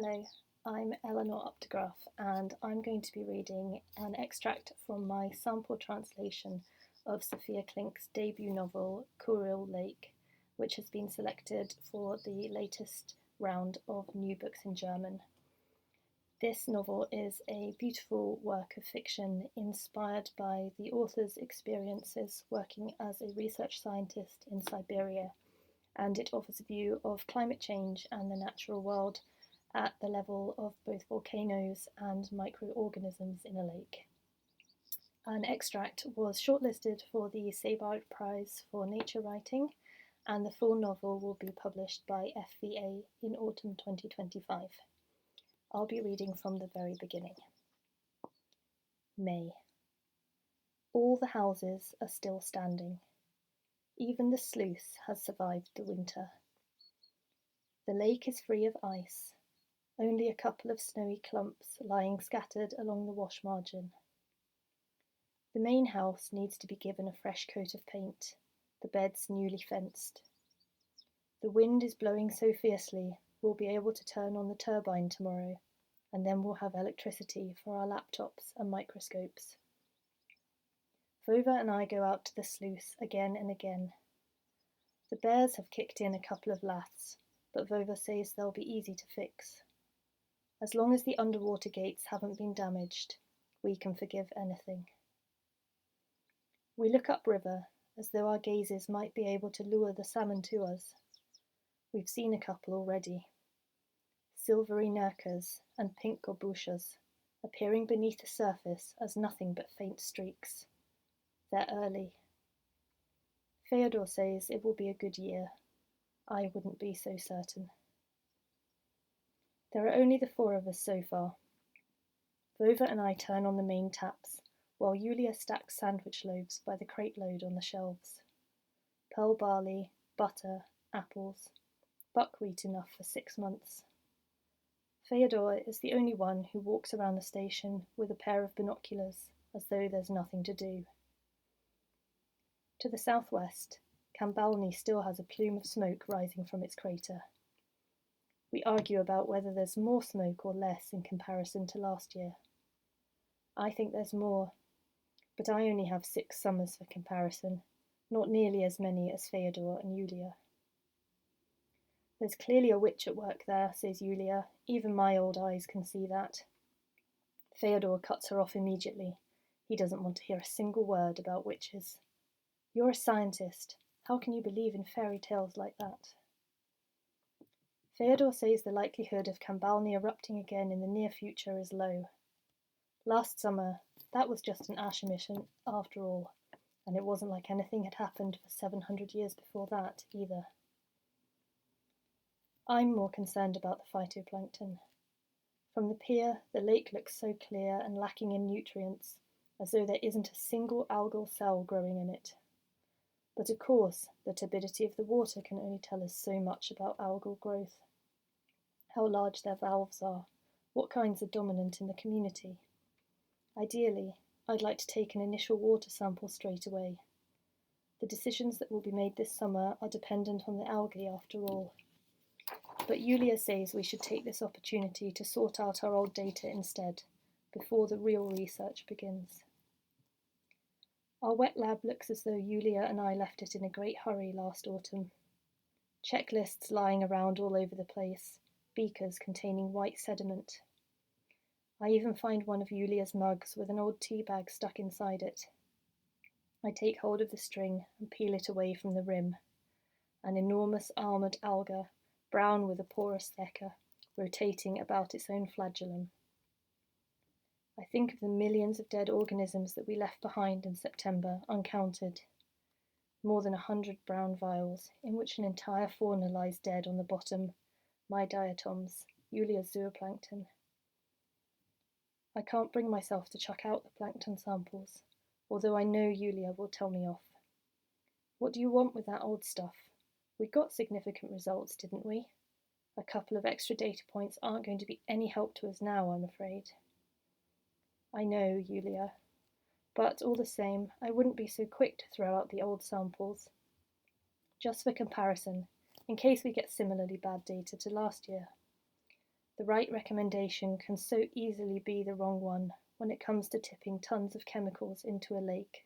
Hello, I'm Eleanor Updegraff and I'm going to be reading an extract from my sample translation of Sophia Klink's debut novel, Kurile Lake, which has been selected for the latest round of New Books in German. This novel is a beautiful work of fiction inspired by the author's experiences working as a research scientist in Siberia, and it offers a view of climate change and the natural world at the level of both volcanoes and microorganisms in a lake. An extract was shortlisted for the Sebald Prize for Nature Writing, and the full novel will be published by FVA in autumn 2025. I'll be reading from the very beginning. May. All the houses are still standing. Even the sluice has survived the winter. The lake is free of ice. Only a couple of snowy clumps lying scattered along the wash margin. The main house needs to be given a fresh coat of paint, the beds newly fenced. The wind is blowing so fiercely we'll be able to turn on the turbine tomorrow, and then we'll have electricity for our laptops and microscopes. Vova and I go out to the sluice again and again. The bears have kicked in a couple of laths, but Vova says they'll be easy to fix. As long as the underwater gates haven't been damaged, we can forgive anything. We look upriver, as though our gazes might be able to lure the salmon to us. We've seen a couple already. Silvery nurkas and pink gorbushas, appearing beneath the surface as nothing but faint streaks. They're early. Fyodor says it will be a good year. I wouldn't be so certain. There are only the four of us so far. Vova and I turn on the main taps, while Yulia stacks sandwich loaves by the crate load on the shelves. Pearl barley, butter, apples, buckwheat enough for 6 months. Fyodor is the only one who walks around the station with a pair of binoculars, as though there's nothing to do. To the southwest, Kambalny still has a plume of smoke rising from its crater. We argue about whether there's more smoke or less in comparison to last year. I think there's more, but I only have 6 summers for comparison, not nearly as many as Fyodor and Yulia. There's clearly a witch at work there, says Yulia. Even my old eyes can see that. Fyodor cuts her off immediately. He doesn't want to hear a single word about witches. You're a scientist. How can you believe in fairy tales like that? Fyodor says the likelihood of Kambalny erupting again in the near future is low. Last summer, that was just an ash emission after all, and it wasn't like anything had happened for 700 years before that either. I'm more concerned about the phytoplankton. From the pier, the lake looks so clear and lacking in nutrients, as though there isn't a single algal cell growing in it. But of course, the turbidity of the water can only tell us so much about algal growth. How large their valves are, what kinds are dominant in the community. Ideally, I'd like to take an initial water sample straight away. The decisions that will be made this summer are dependent on the algae after all. But Yulia says we should take this opportunity to sort out our old data instead, before the real research begins. Our wet lab looks as though Yulia and I left it in a great hurry last autumn. Checklists lying around all over the place, beakers containing white sediment. I even find one of Yulia's mugs with an old tea bag stuck inside it. I take hold of the string and peel it away from the rim. An enormous armoured alga, brown with a porous theca, rotating about its own flagellum. I think of the millions of dead organisms that we left behind in September, uncounted. More than 100 brown vials, in which an entire fauna lies dead on the bottom, my diatoms, Yulia's zooplankton. I can't bring myself to chuck out the plankton samples, although I know Yulia will tell me off. What do you want with that old stuff? We got significant results, didn't we? A couple of extra data points aren't going to be any help to us now, I'm afraid. I know, Yulia, but all the same, I wouldn't be so quick to throw out the old samples. Just for comparison, in case we get similarly bad data to last year. The right recommendation can so easily be the wrong one when it comes to tipping tons of chemicals into a lake.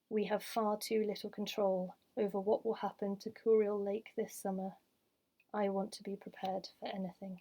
We have far too little control over what will happen to Kurile Lake this summer. I want to be prepared for anything.